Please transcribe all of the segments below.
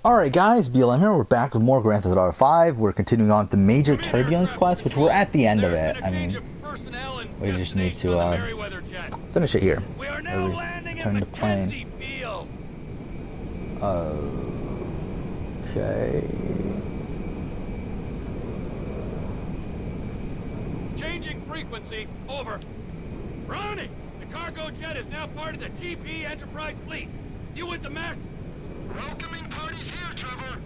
Alright guys, BLM here, we're back with more Grand Theft Auto 5. We're continuing on with the Major Turbulence quest, which we're at the end of it. I mean, we just need to finish it here. We are now landing Return at the plane. Field. Okay. Changing frequency, over. Ronnie, the cargo jet is now part of the TP Enterprise fleet. You with the mech? Welcoming parties here, Trevor.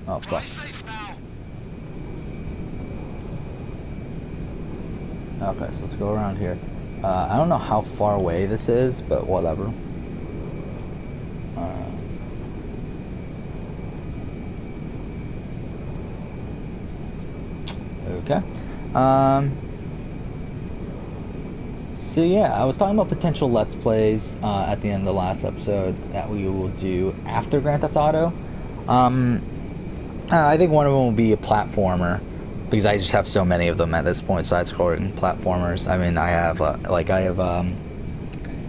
Oh, Fly fuck. safe now. Okay, so let's go around here. I don't know how far away this is, but whatever. Okay. So yeah, I was talking about potential Let's Plays at the end of the last episode that we will do after Grand Theft Auto. I think one of them will be a platformer, because I just have so many of them at this point, side-scrolling platformers. I mean, I have,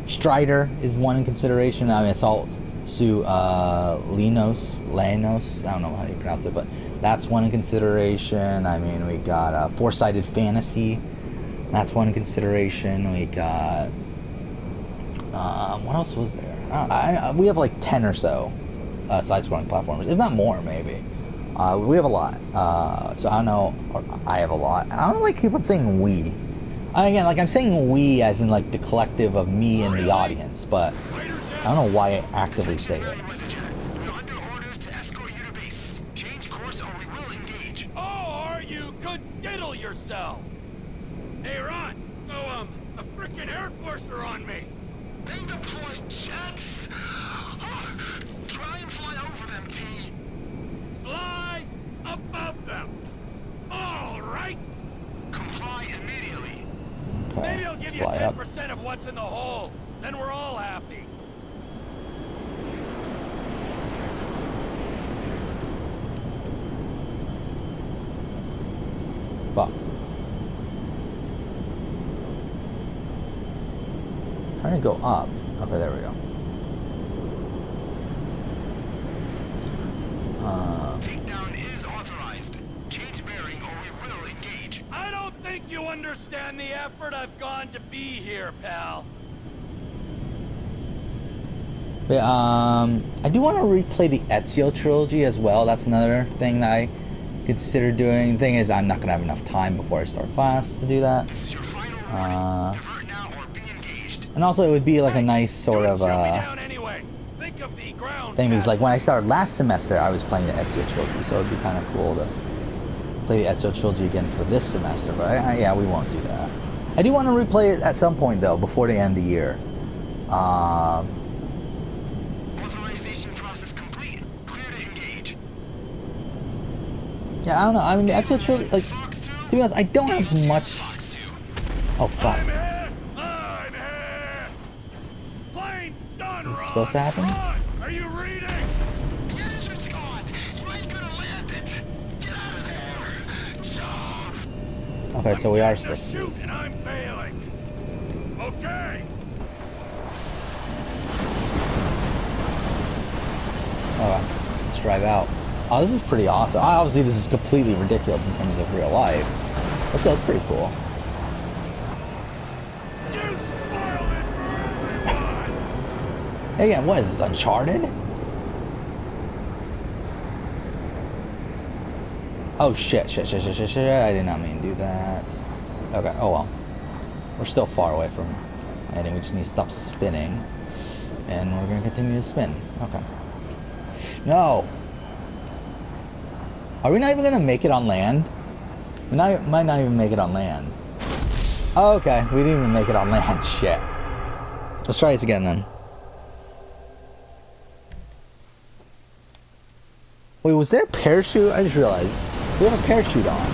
Strider is one in consideration. I mean, Assault to Lenos, I don't know how you pronounce it, but that's one in consideration. I mean, we got Four-Sided Fantasy. That's one consideration. We got what else was there? We have like 10 or so side-scrolling platforms, if not more, maybe. We have a lot. So I don't know. Or I have a lot. I don't like keep on saying we. Again, like I'm saying we as in like the collective of me and the audience, but I don't know why I actively say it. We're under orders to escort you to base. Change course or we will engage. Or you could diddle yourself. Hey, Ron, so, the frickin' Air Force are on me. They deploy jets. Try and fly over them, T. Fly above them. All right. Comply immediately. Okay, Maybe I'll give you fly up. 10% of what's in the hole. Then we're all happy. Fuck. Trying to go up. Okay, there we go. Takedown is authorized. Change bearing or we will engage. I don't think you understand the effort I've gone to be here, pal. But, I do want to replay the Ezio trilogy as well. That's another thing that I consider doing. The thing is, I'm not gonna have enough time before I start class to do that. This is your final warning. Divert now or be engaged. And also, it would be like a nice sort You of would shoot me down anyway. Think of the ground thing. Because like when I casualties. started last semester, I was playing the Ezio trilogy, so it'd be kind of cool to play the Ezio trilogy again for this semester. But yeah, we won't do that. I do want to replay it at some point though, before the end of the year. Authorization process complete. Clear to engage. Yeah, I don't know. I mean, the Ezio trilogy, like, Fox 2. to be honest, I don't have much. Fox 2. Oh fuck! I'm hit! I'm hit! Plane's done, Is this Ron! supposed to happen? Ron, are you reading? The engine's gone. You ain't gonna land it. Get out of there. Jump. Okay, so we are Getting to supposed to do shoot this. and I'm failing. Okay. Alright, let's drive out. Oh, this is pretty awesome. Obviously, this is completely ridiculous in terms of real life. Let's go, it's pretty cool. You spoiled it for everyone! Hey, again, what is this, Uncharted? Oh, shit, shit. I did not mean to do that. Okay, oh well. We're still far away from landing. We just need to stop spinning. And we're going to continue to spin. Okay. No! Are we not even going to make it on land? We might not even make it on land. Oh, okay, we didn't even make it on land. Shit. Let's try this again then. Wait, was there a parachute? I just realized. We have a parachute on.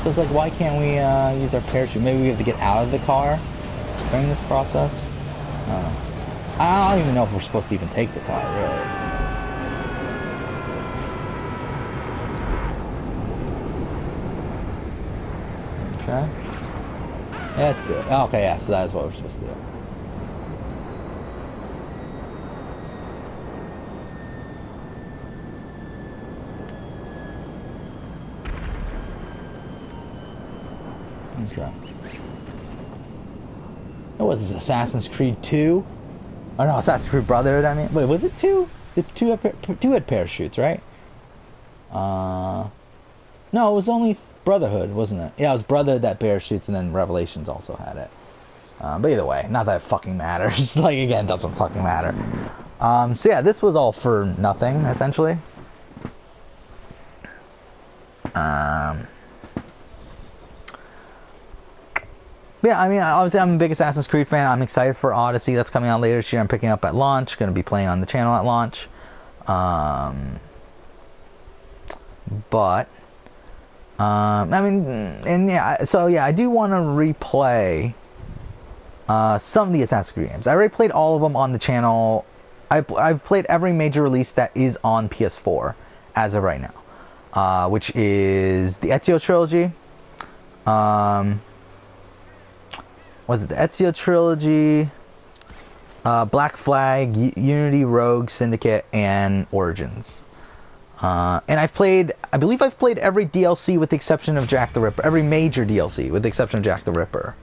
So it's like, why can't we use our parachute? Maybe we have to get out of the car during this process? I don't know. I don't even know if we're supposed to even take the car, really. Okay. Yeah, let's do it. Oh, okay, yeah, so that is what we're supposed to do. Okay. What was this? Assassin's Creed 2? Oh no, Assassin's Creed Brotherhood, I mean. Wait, was it 2? The two had parachutes, right? No, it was only Brotherhood, wasn't it? Yeah, it was Brotherhood that parachutes, and then Revelations also had it. But either way, not that it fucking matters. Like, again, it doesn't fucking matter. So yeah, this was all for nothing, essentially. Yeah, I mean, obviously I'm a big Assassin's Creed fan. I'm excited for Odyssey that's coming out later this year. I'm picking up at launch. Going to be playing on the channel at launch. I mean, and yeah, so yeah, I do want to replay some of the Assassin's Creed games. I already played all of them on the channel. I've played every major release that is on PS4 as of right now, which is the Ezio trilogy. Was it the Ezio trilogy, Black Flag, Unity, Rogue, Syndicate, and Origins. And I believe I've played every DLC with the exception of Jack the Ripper, every major DLC with the exception of Jack the Ripper,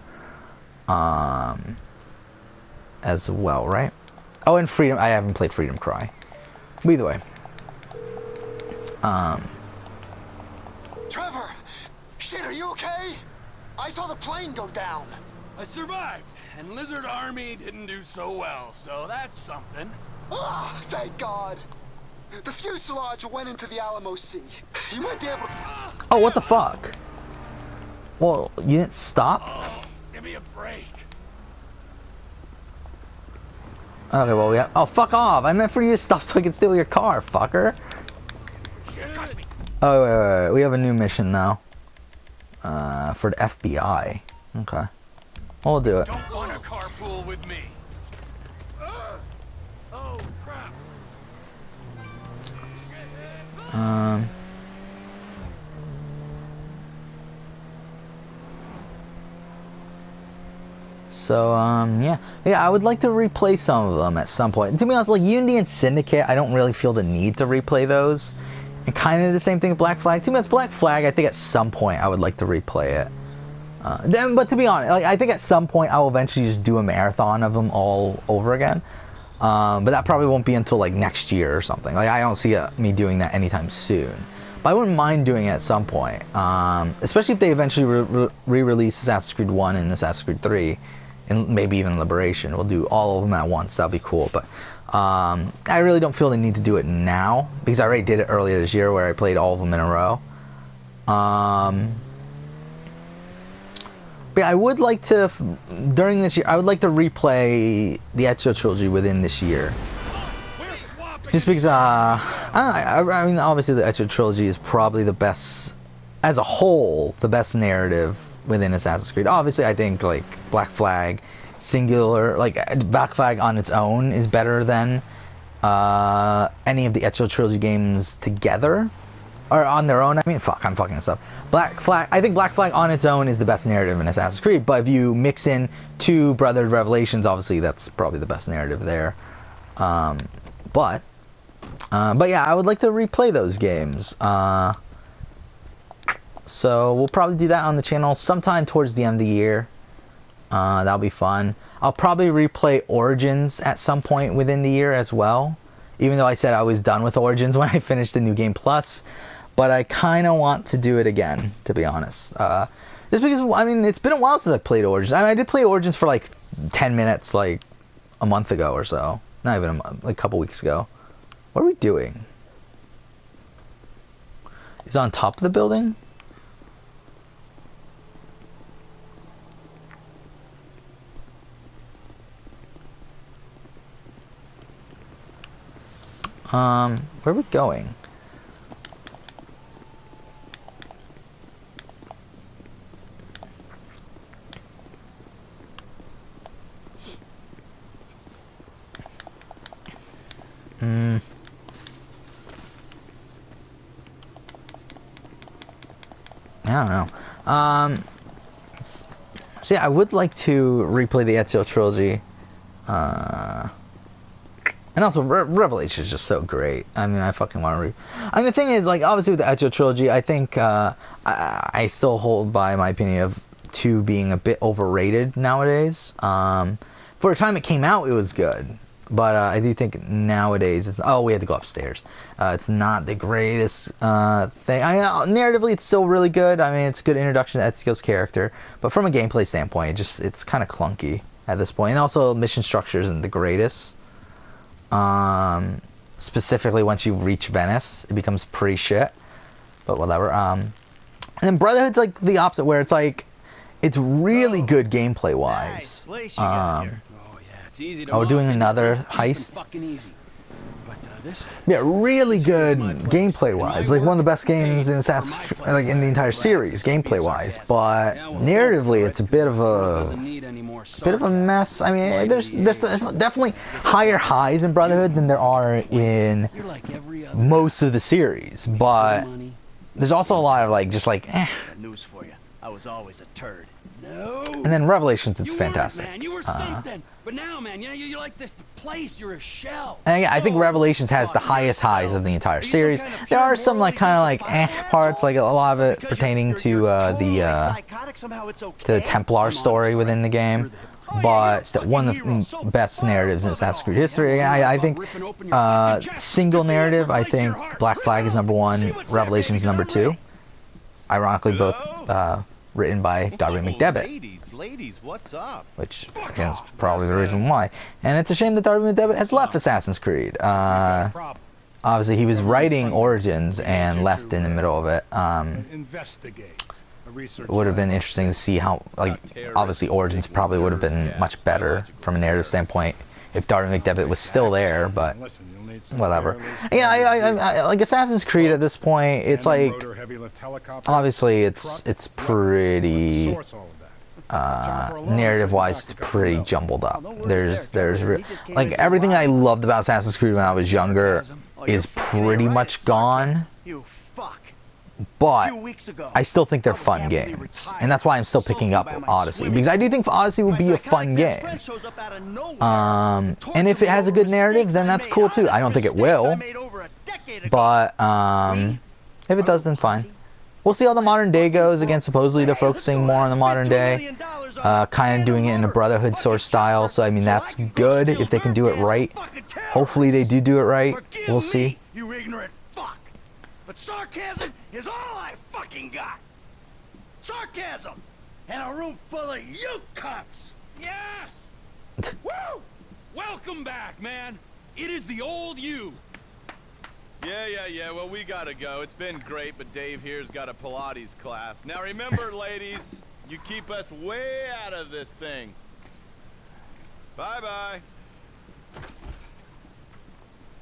as well, right? Oh, and Freedom. I haven't played Freedom Cry. But either way. Trevor! Shit, are you okay? I saw the plane go down. I survived, and Lizard Army didn't do so well, so that's something. Ah, thank God. The fuselage went into the Alamo Sea. You might be able to... Oh, what the fuck? Well, you didn't stop? Oh, give me a break. Okay, well, yeah. Oh, fuck off! I meant for you to stop so I can steal your car, fucker. Trust me. Oh, wait. We have a new mission now. For the FBI. Okay. We'll do it. Don't want to carpool with me. Oh, crap. Yeah, I would like to replay some of them at some point. To be honest, like Unity and Syndicate, I don't really feel the need to replay those. And kind of the same thing with Black Flag. To be honest, Black Flag, I think at some point I would like to replay it. But to be honest, like I think at some point I will eventually just do a marathon of them all over again. But that probably won't be until like next year or something. Like I don't see me doing that anytime soon. But I wouldn't mind doing it at some point, especially if they eventually re-release Assassin's Creed 1 and Assassin's Creed 3, and maybe even Liberation. We'll do all of them at once. That'll be cool. But I really don't feel the need to do it now because I already did it earlier this year where I played all of them in a row. But I would like to, during this year, I would like to replay the Ezio trilogy within this year. Just because, I mean, obviously the Ezio trilogy is probably the best, as a whole, the best narrative within Assassin's Creed. Obviously, I think, like, Black Flag, singular, like, Black Flag on its own is better than any of the Ezio trilogy games together. Or on their own, I mean, fuck, I'm fucking this up. Black Flag, I think Black Flag on its own is the best narrative in Assassin's Creed, but if you mix in two Brotherhood Revelations, obviously that's probably the best narrative there. But yeah, I would like to replay those games. So we'll probably do that on the channel sometime towards the end of the year. That'll be fun. I'll probably replay Origins at some point within the year as well. Even though I said I was done with Origins when I finished the New Game Plus. But I kind of want to do it again, to be honest. Just because, I mean, it's been a while since I played Origins. I mean, I did play Origins for like 10 minutes, like a month ago or so. Not even a month, like a couple weeks ago. What are we doing? Is it on top of the building? Where are we going? I don't know. So yeah, I would like to replay the Ezio trilogy. And also, Revelation is just so great. I mean, I fucking want to I mean, the thing is, like, obviously with the Ezio trilogy, I think I still hold by my opinion of 2 being a bit overrated nowadays. For a time it came out, it was good. But I do think nowadays, we had to go upstairs. It's not the greatest thing. Narratively, it's still really good. I mean, it's a good introduction to Ezio's character. But from a gameplay standpoint, it's kind of clunky at this point. And also, mission structure isn't the greatest. Specifically, once you reach Venice, it becomes pretty shit. But whatever. And then Brotherhood's like the opposite, where it's like, it's really good gameplay-wise. We're doing another heist. Yeah, really good gameplay-wise. Like one of the best games in in the entire series, gameplay-wise. But narratively, it's a bit of a mess. I mean, there's definitely higher highs in Brotherhood than there are in most of the series. But there's also a lot of News for you. I was always a turd. No. And then Revelations, it's fantastic. Man, you were something. But now, man, you're like this place. You're a shell. And I think Revelations has the highest highs of the entire series. There are some parts, like a lot of it pertaining to the Templar story within the game. But it's one of the best narratives in Assassin's Creed history. I think single narrative, I think Black Flag is number 1, Revelations number 2. Ironically, both written by Darby McDevitt. Ladies, what's up? Which, again, is probably the reason why. And it's a shame that Darby McDevitt has left Assassin's Creed. Obviously, he was writing Origins and left in the middle of it. It would have been interesting to see how, obviously Origins probably would have been much better from a narrative standpoint if Darby McDevitt was still there, but whatever. Yeah, I like Assassin's Creed at this point, it's like, obviously it's pretty, narrative-wise, it's pretty jumbled up. There's everything I loved about Assassin's Creed when I was younger is pretty much gone. But I still think they're fun games, and that's why I'm still picking up Odyssey, because I do think Odyssey would be a fun game. And if it has a good narrative, then that's cool too. I don't think it will, but if it does, then fine. We'll see how the modern day goes. Again, supposedly they're focusing more on the modern day, kind of doing it in a Brotherhood sort of style. So I mean, that's good if they can do it right. Hopefully they do it right. We'll see. You ignorant fuck. But sarcasm is all I fucking got. Sarcasm and a room full of you cunts. Yes. Woo! Welcome back, man. It is the old you. Yeah. Well, we gotta go. It's been great, but Dave here's got a Pilates class. Now remember, ladies, you keep us way out of this thing. Bye-bye.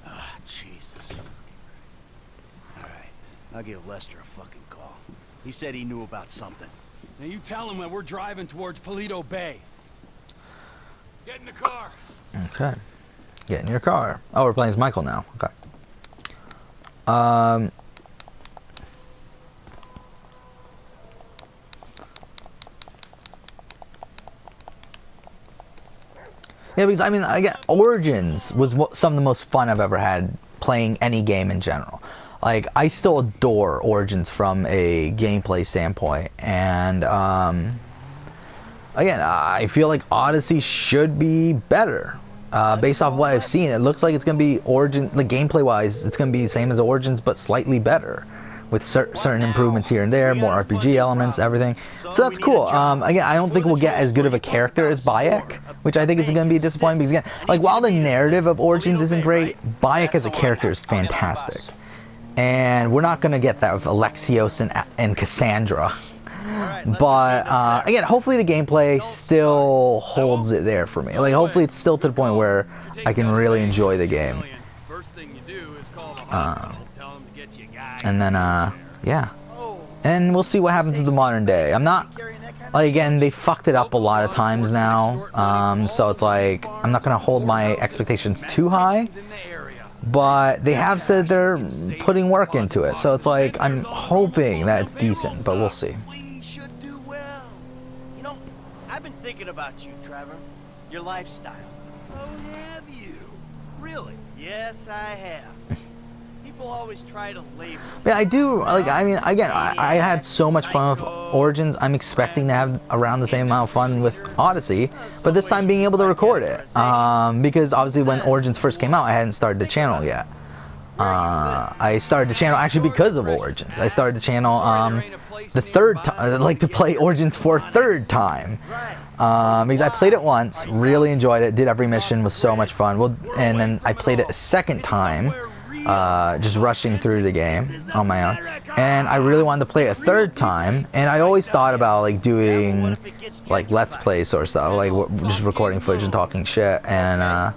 Ah, Jesus. All right, I'll give Lester a fucking call. He said he knew about something. Now you tell him that we're driving towards Paleto Bay. Get in the car. Okay. Get in your car. Oh, we're playing as Michael now. Okay. Yeah, because I mean, again, Origins was some of the most fun I've ever had playing any game in general. Like, I still adore Origins from a gameplay standpoint, and again, I feel like Odyssey should be better. Based off what I've seen, it looks like it's going to be Origin, like gameplay-wise, it's going to be the same as Origins, but slightly better, with certain improvements here and there, more RPG elements, everything. So that's cool. Again, I don't think we'll get as good of a character as Bayek, which I think is going to be disappointing, because again, like, while the narrative of Origins isn't great, Bayek as a character is fantastic. And we're not going to get that with Alexios and Cassandra. But again, hopefully the gameplay still holds it there for me. Like, hopefully it's still to the point where I can really enjoy the game. And then yeah, and we'll see what happens to the modern day. I'm not, like, again, they fucked it up a lot of times now, so it's like, I'm not gonna hold my expectations too high, but they have said they're putting work into it, so it's like, I'm hoping that it's decent, but we'll see. I've been thinking about you, Trevor. Your lifestyle. Oh, have you? Really? Yes, I have. People always try to label. Yeah, I do, like, I mean, again, I had so much fun with Origins. I'm expecting to have around the same amount of fun with Odyssey, but this time being able to record it. Because obviously when Origins first came out, I hadn't started the channel yet. I started the channel actually because of Origins. I started the channel the third time, I'd like to play Origins for a third time. Because I played it once, really enjoyed it, did every mission, was so much fun. Well, and then I played it a second time, just rushing through the game on my own. And I really wanted to play it a third time, and I always thought about like doing like Let's Play sort of stuff, like just recording footage and talking shit, and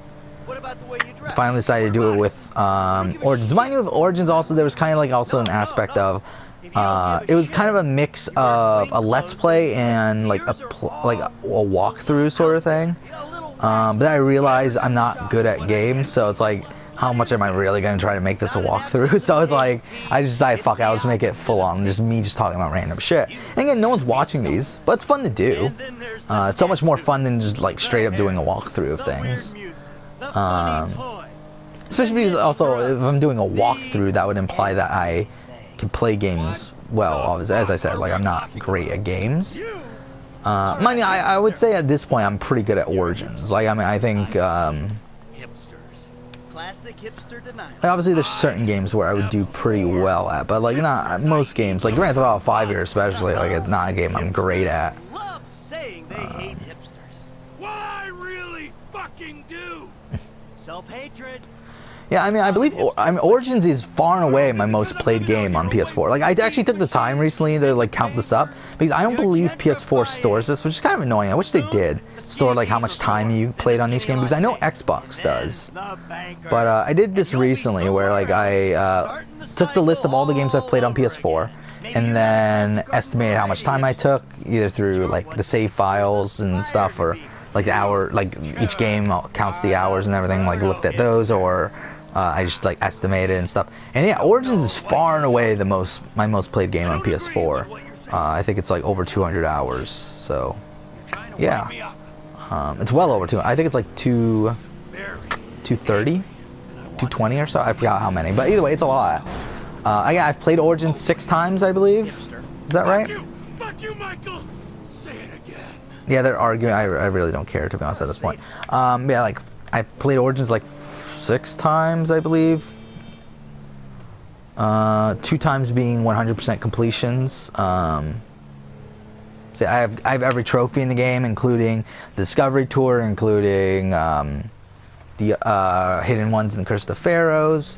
finally decided to do it with Origins. Mind you, with Origins also there was kind of like also an aspect of it was kind of a mix of a Let's Play and like a walkthrough sort of thing. But then I realized I'm not good at games, so it's like, how much am I really going to try to make this a walkthrough? So it's like, I just decided, fuck it, I'll just make it full on, just me just talking about random shit. And again, no one's watching these, but it's fun to do. It's so much more fun than just like straight up doing a walkthrough of things. Especially because also, if I'm doing a walkthrough, that would imply that I can play games well. As I said, like, I'm not great at games. Mind you, I would say at this point I'm pretty good at Origins. Like, I mean, I think Classic hipster denial. like, obviously there's certain games where I would do pretty well at, but like not most games. Like Grand Theft Auto 5 here especially, like it's not a game I'm great at. Love saying they hate hipsters. What I really fucking do. Self-hatred. Yeah, I mean, I believe Origins is far and away my most played game on PS4. Like, I actually took the time recently to like count this up because I don't believe PS4 stores this, which is kind of annoying. I wish they did store like how much time you played on each game, because I know Xbox does. But I did this recently where like I took the list of all the games I've played on PS4 and then estimated how much time I took, either through like the save files and stuff, or like the hour, like each game counts the hours and everything, like looked at those, or I just like estimated and stuff. And yeah, Origins is far and away my most played game on PS4. I think it's like over 200 hours. So yeah, it's well over 200. I think it's like 230, 220 or so. I forgot how many, but either way, it's a lot. I've played Origins 6 times, I believe. Is that right? Fuck you, Michael. Say it again. Yeah, they're arguing. I really don't care, to be honest, at this point. Yeah, like I played Origins like 6 times, I believe. 2 times being 100% completions. So I have every trophy in the game, including the Discovery Tour, including the hidden ones in Curse of the Pharaohs.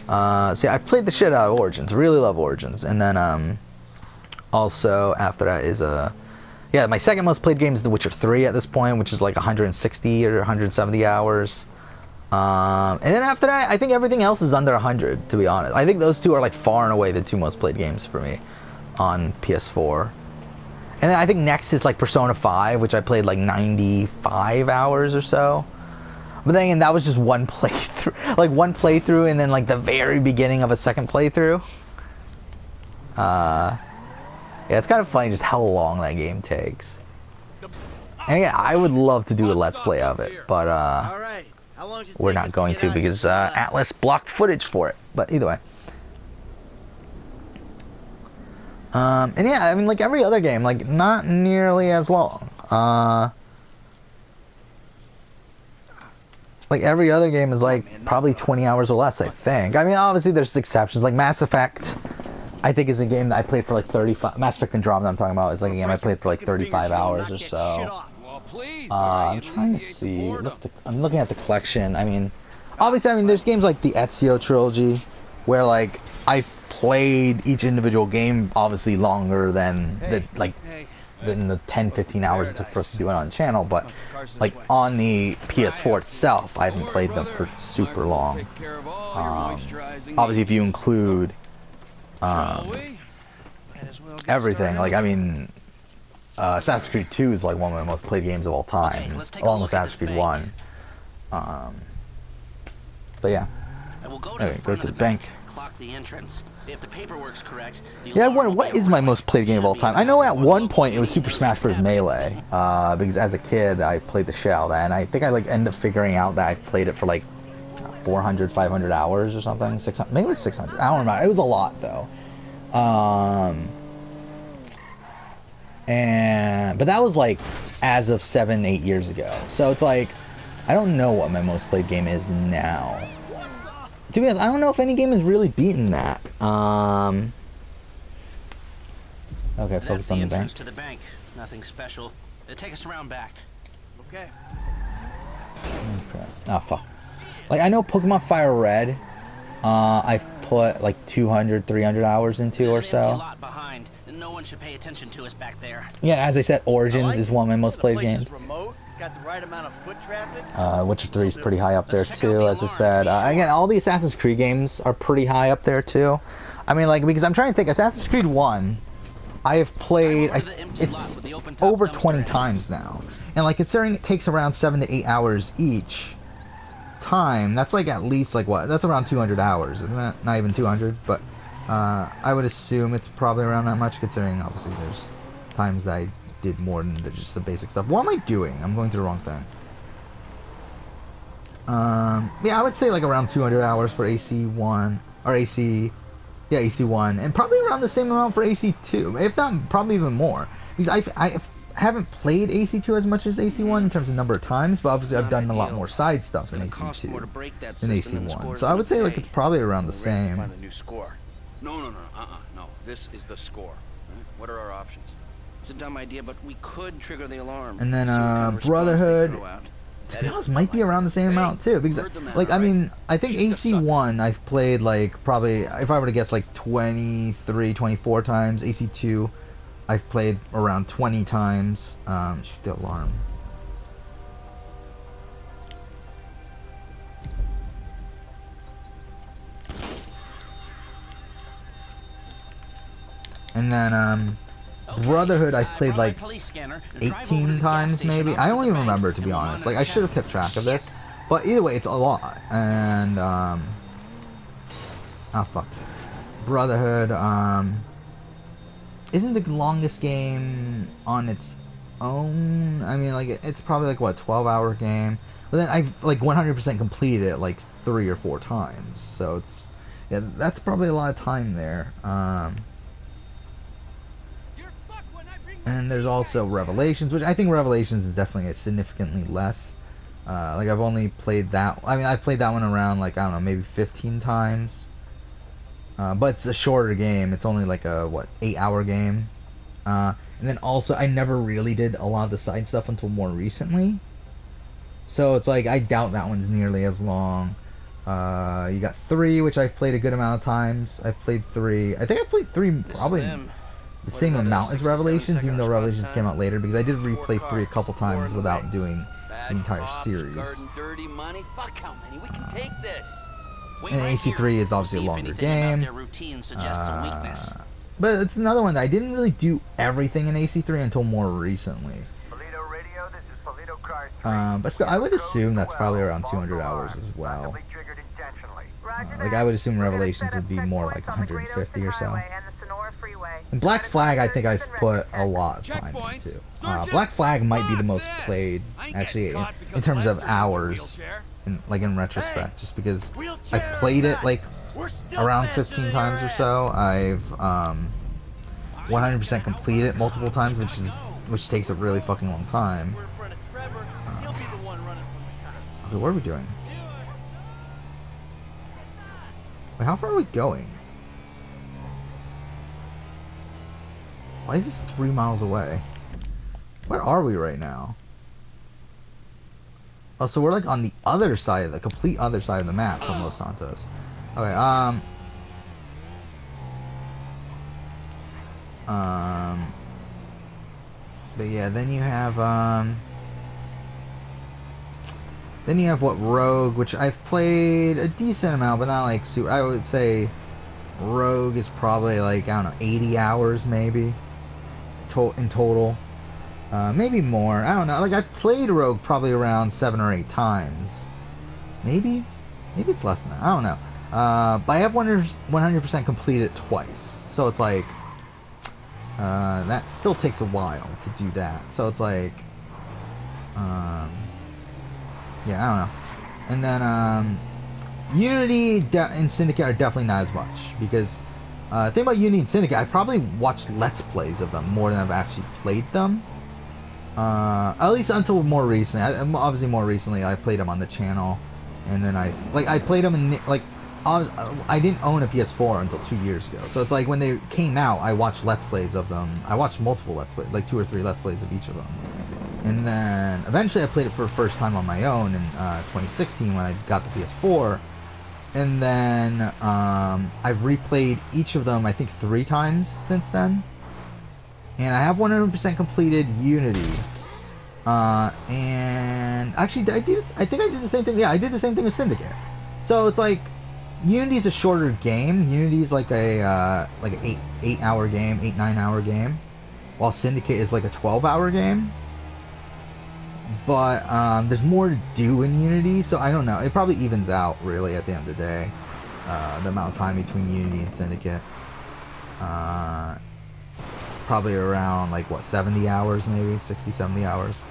So yeah, I played the shit out of Origins. Really love Origins. And then also after that is yeah, my second most played game is The Witcher 3 at this point, which is like 160 or 170 hours. And then after that, I think everything else is under 100, to be honest. I think those two are like far and away the 2 most played games for me on PS4. And then I think next is like Persona 5, which I played like 95 hours or so. But then again, that was just one playthrough, like one playthrough, and then like the very beginning of a second playthrough. Yeah, it's kind of funny just how long that game takes. And again, I would love to do a Let's Play of it, but we're not going to because Atlas blocked footage for it. But either way. And yeah, I mean, like every other game, like not nearly as long. Like every other game is like probably 20 hours or less, I think. I mean, obviously there's exceptions. Like Mass Effect, I think is a game that I played for like 35. Mass Effect Andromeda, I'm talking about, is like a game I played for like 35 hours or so. I'm trying to see. I'm looking at the collection. I mean, obviously, there's games like the Ezio trilogy, where like I've played each individual game obviously longer than the 10-15 hours it took for us to do it on the channel, but like on the PS4 itself, I haven't played them for super long. Obviously, if you include everything, like I mean, Assassin's Creed 2 is like one of my most played games of all time, along with Assassin's Creed 1. But yeah, anyway, go to the bank. The entrance. If the paperwork's correct, yeah, I wonder what is my most played game of all time. I know at one point it was Super Smash Bros. Melee, because as a kid I played the shit out of that, and I think I like ended up figuring out that I played it for like 400, 500 hours or something. 600, maybe it was 600. I don't remember. It was a lot though. But that was like as of 7-8 years ago. So it's like I don't know what my most played game is now. To be honest, I don't know if any game has really beaten that. Okay, focus on the bank. To the bank. Nothing special. Take us around back. Okay. Okay. Oh fuck. Like I know Pokemon Fire Red. I've put like 200, 300 hours into or so. Lot behind. No one should pay attention to us back there. Yeah, as I said, Origins is one of my most played games. Remote. It's got the right amount of foot traffic. Witcher 3 is pretty high up there too, as I said. Again, all the Assassin's Creed games are pretty high up there too. I mean, like, because I'm trying to think, Assassin's Creed 1, I have played, it's over 20 times now. And like, considering it takes around 7 to 8 hours each time, that's like at least like what? That's around 200 hours, isn't that? Not even 200, but I would assume it's probably around that much, considering obviously there's times that I did more than just the basic stuff. What am I doing? I'm going to the wrong thing. Yeah, I would say like around 200 hours for AC1 or AC1, and probably around the same amount for AC2, if not probably even more, because I haven't played AC2 as much as AC1 in terms of number of times, but obviously I've done a lot more side stuff in AC2 than AC1, so I would say like it's probably around the same. Find a new score. No. This is the score. Right? What are our options? It's a dumb idea, but we could trigger the alarm. And then Brotherhood, to be honest, might be around the same amount too, because like I mean, I think AC1 I've played like probably, if I were to guess, like 23, 24 times. AC2 I've played around 20 times. Shoot the alarm. And then Brotherhood I played like 18 times maybe. I don't even remember, to be honest. Like I should have kept track of this, but either way it's a lot. And oh fuck, Brotherhood isn't the longest game on its own. I mean, like it's probably like what, 12-hour game, but then I've like 100% completed it like 3 or 4 times, so it's, yeah, that's probably a lot of time there. And there's also Revelations, which I think Revelations is definitely significantly less. Like I've only played that. I mean, I played that one around like, I don't know, maybe 15 times. But it's a shorter game. It's only like a 8-hour game. And then also I never really did a lot of the side stuff until more recently. So it's like I doubt that one's nearly as long. You got 3, which I've played a good amount of times. I've played 3. I think I played 3 probably the same amount as Revelations, even though Revelations came out later, because I did replay 3 a couple times without doing the entire series. And AC3 is obviously a longer game. But it's another one that I didn't really do everything in AC3 until more recently. But still, I would assume that's probably around 200 hours as well. Like I would assume Revelations would be more like 150 or so. And Black Flag, I think I've put a lot of time into. Black Flag might be the most played, actually, in terms of hours, in retrospect, just because I've played it like around 15 times or so. I've 100% completed it multiple times, which takes a really fucking long time. Okay, what are we doing? Wait, how far are we going? Why is this 3 miles away? Where are we right now? Oh, so we're like on the other side, the complete other side of the map from Los Santos. Okay, but yeah, then you have what, Rogue, which I've played a decent amount, but not like super. I would say Rogue is probably like, I don't know, 80 hours maybe in total. Maybe more. I don't know. Like I've played Rogue probably around 7 or 8 times. Maybe it's less than that. I don't know. But I have 100% completed twice. So it's like that still takes a while to do that. So it's like yeah, I don't know. And then Unity and Syndicate are definitely not as much, because the thing about Unity and Syndicate, I probably watched Let's Plays of them more than I've actually played them. At least until more recently. Obviously more recently I played them on the channel, and then I played them in, like, I didn't own a PS4 until 2 years ago. So it's like when they came out, I watched Let's Plays of them. I watched multiple Let's Plays, like 2 or 3 Let's Plays of each of them. And then eventually I played it for the first time on my own in 2016 when I got the PS4. And then I've replayed each of them, I think, 3 times since then. And I have 100% completed Unity. And actually, I think I did the same thing. Yeah, I did the same thing with Syndicate. So it's like, Unity's a shorter game. Unity's like a like an 8-hour game, 9-hour game, while Syndicate is like a 12-hour game. But there's more to do in Unity, so I don't know. It probably evens out, really, at the end of the day. The amount of time between Unity and Syndicate. Probably around, like, what, 70 hours, maybe? 60, 70 hours,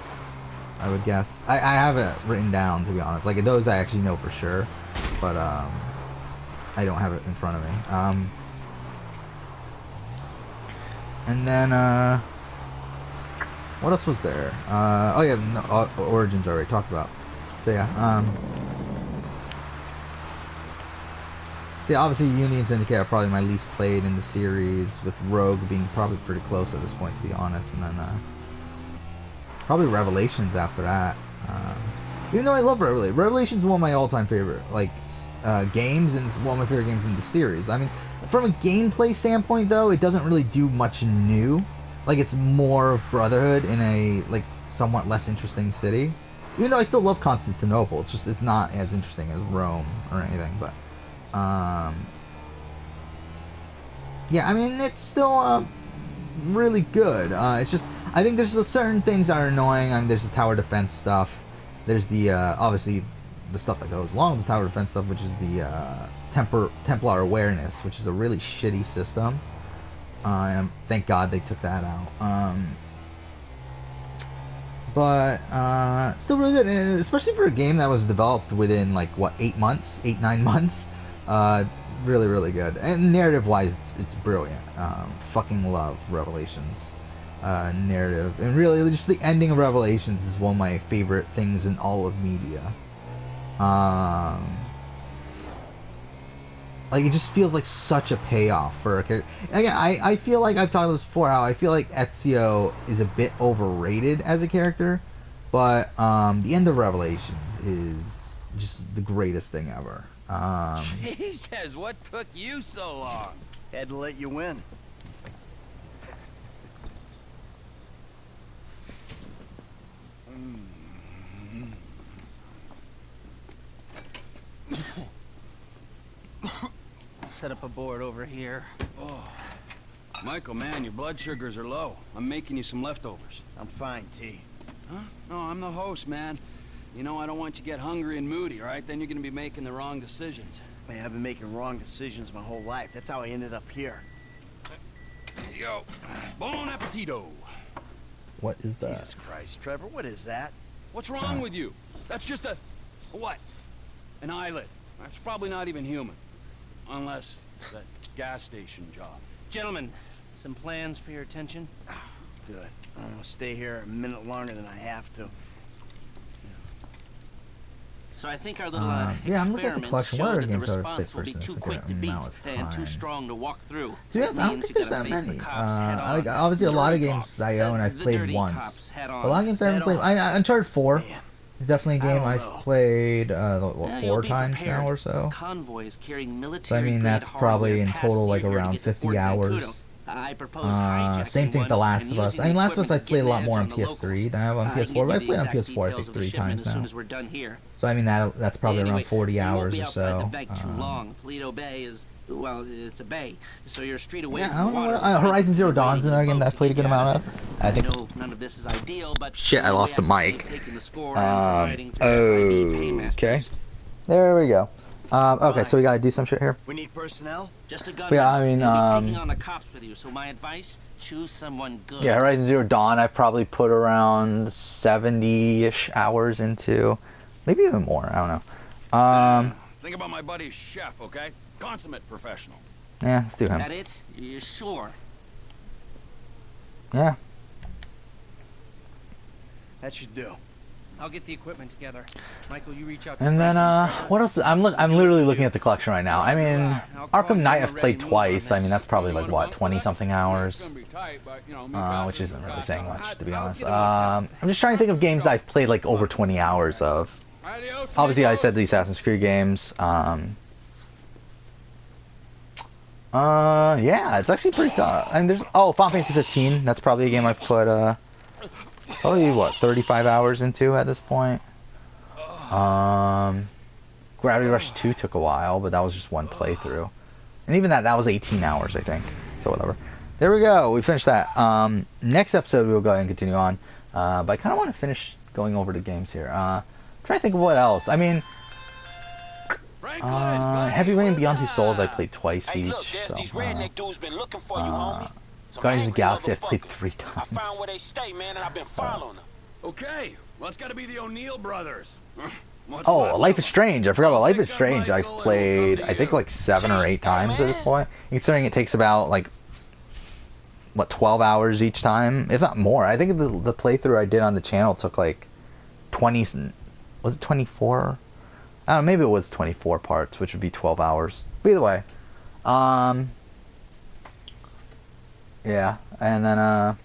I would guess. I have it written down, to be honest. Like, those I actually know for sure. But, I don't have it in front of me. And then, what else was there? Oh yeah, no, Origins already talked about. So yeah, see, obviously Unity and Syndicate are probably my least played in the series, with Rogue being probably pretty close at this point, to be honest, and then probably Revelations after that. Even though I love Revelations, Revelations is one of my all-time favorite, like, games, and it's one of my favorite games in the series. I mean, from a gameplay standpoint, though, it doesn't really do much new. Like, it's more of Brotherhood in a, like, somewhat less interesting city. Even though I still love Constantinople, it's just, it's not as interesting as Rome or anything, but, yeah, I mean, it's still, really good. It's just, I think there's certain things that are annoying. I mean, there's the tower defense stuff. There's the, obviously, the stuff that goes along with the tower defense stuff, which is the, Templar awareness, which is a really shitty system. And thank God they took that out. But still really good, and especially for a game that was developed within, like, what, 8 months, 9 months. It's really, really good, and narrative-wise, it's brilliant. Fucking love Revelations narrative, and really just the ending of Revelations is one of my favorite things in all of media. Like, it just feels like such a payoff for a character. Again, I feel like I've talked about this before, how I feel like Ezio is a bit overrated as a character, but the end of Revelations is just the greatest thing ever. Jesus, what took you so long? Had to let you win. Set up a board over here. Oh, Michael, man, your blood sugars are low. I'm making you some leftovers. I'm fine, T. Huh? No, I'm the host, man. You know, I don't want you to get hungry and moody, all right? Then you're gonna be making the wrong decisions. Man, I've been making wrong decisions my whole life. That's how I ended up here. There you go. Bon appetito. What is that? Jesus Christ, Trevor, what is that? What's wrong with you? That's just a what? An eyelid. That's probably not even human. Unless it's that gas station job. Gentlemen, some plans for your attention? Good. I don't want to stay here a minute longer than I have to. So I think our little yeah, I'm looking at the experiment collection. showed What other that the games are response will be first-person? too I quick forget. to beat Now it's and too fine. strong to walk through. To be honest, I don't Means think you there's gotta that face the many. cops head on. Like, obviously, a lot of Dirty games I own, I've The played dirty once. cops head A on. lot of games I haven't Head played. on. Uncharted 4 Man, is definitely a I game don't I've know. played, Well, what, you'll 4 be times prepared. now or so. Convoys carrying military So I mean, that's probably in total like around 50 hours. I propose hijacking Same thing with The one Last and of Us. using I mean, the Last of Us I equipment to played a get lot an more edge on the PS3 locals. than I have on I can PS4, give but I you played on the exact PS4 I details think of the 3 shipment times as soon now. as we're done here. So I mean, that's probably Anyway, around 40 you won't hours be or outside so. the bank too long. Paleto Bay is, well, it's a bay, so you're a street away Yeah, from I don't the know water. what, Horizon Zero Dawn's another game that I played a good amount of. I think. know none of this is ideal, but Shit, I we lost the have to say mic. taking the score and providing for FIB paymasters. Okay. There we go. Okay, so we gotta do some shit here. We need personnel? Just a gun. Yeah, I mean, You'll be taking on the cops with you, so my advice, choose someone good. Yeah, Horizon Zero Dawn, I probably put around 70-ish hours into, maybe even more. I don't know. Think about my buddy Chef, okay? Consummate professional. Yeah, let's do him. That it? You're sure? Yeah. That should do. I'll get the equipment together. Michael, you reach out. And then, what else? I'm literally looking at the collection right now. I mean, Arkham Knight I've played twice. I mean, that's probably like, what, 20-something hours? Which isn't really saying much, to be honest. I'm just trying to think of games I've played like over 20 hours of. Obviously, I said the Assassin's Creed games. Yeah, it's actually pretty tough. And there's, Final Fantasy 15. That's probably a game I've put, probably, what, 35 hours into at this point. Gravity Rush 2 took a while, but that was just one playthrough. And even that was 18 hours, I think. So whatever. There we go. We finished that. Next episode, we'll go ahead and continue on. But I kind of want to finish going over the games here. Try to think of what else. I mean, Heavy Rain and Beyond Two Souls I played twice each. Look, there's So, these redneck dudes been looking for you, homie. Some Guardians of the angry Galaxy I played motherfuckers. 3 times. I found where they stay, man, and I've been following them. Okay, well, it's got to be the O'Neill brothers. What's Oh, left Life of is them? Strange. I forgot about Life is Pick up Strange. I've Michael and we'll played, come to I think, you. like 7 or 8 times at this point. Considering it takes about, like, what, 12 hours each time? If not more. I think the playthrough I did on the channel took, like, 20... Was it 24? I don't know, maybe it was 24 parts, which would be 12 hours. But either way. Yeah. And then,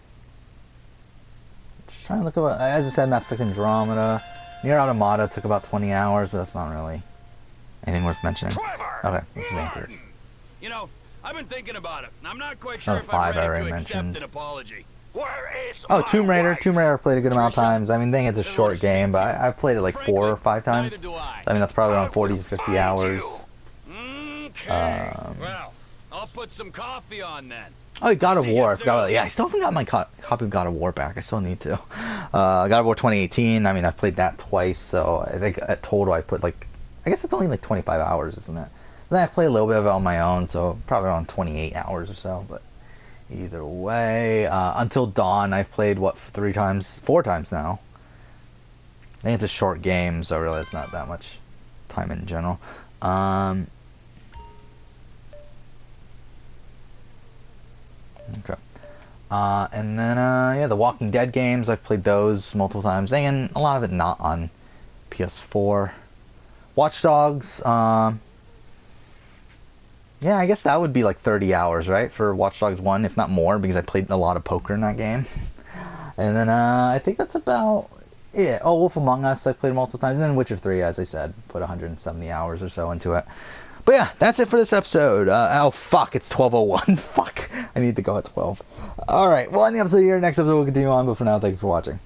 just trying to look at, as I said, Mass Effect Andromeda. Nier Automata took about 20 hours, but that's not really anything worth mentioning. Okay, this is answered. You know, I've been thinking about it. I'm not quite sure Another if I'm 5 I ready already to accept mentioned. an apology. Where is Oh, my Tomb Raider. wife? Tomb Raider I've played a good amount of times. I mean, dang, it's a Doesn't short look game, but fancy. I've played it like 4 or 5 times. Neither do I. I mean, that's probably around 40 to 50 hours. Okay. Well, I'll put some coffee on then. Oh, God of See War. you I forgot. soon. Yeah, I still haven't got my copy of God of War back. I still need to. God of War 2018. I mean, I've played that twice, so I think at total I put like, I guess it's only like 25 hours, isn't it? Then I've played a little bit of it on my own, so probably around 28 hours or so. But either way, Until Dawn I've played what 4 times now. I think it's a short game, so really it's not that much time in general. Okay. And then, yeah, the Walking Dead games, I've played those multiple times. And a lot of it not on PS4. Watch Dogs, yeah, I guess that would be like 30 hours, right? For Watch Dogs 1, if not more, because I played a lot of poker in that game. And then, I think that's about it. Oh, Wolf Among Us, I've played multiple times. And then Witcher 3, as I said, put 170 hours or so into it. But yeah, that's it for this episode. Oh, fuck, it's 12:01. Fuck, I need to go at 12. Alright, well, in the episode here, next episode we'll continue on, but for now, thank you for watching.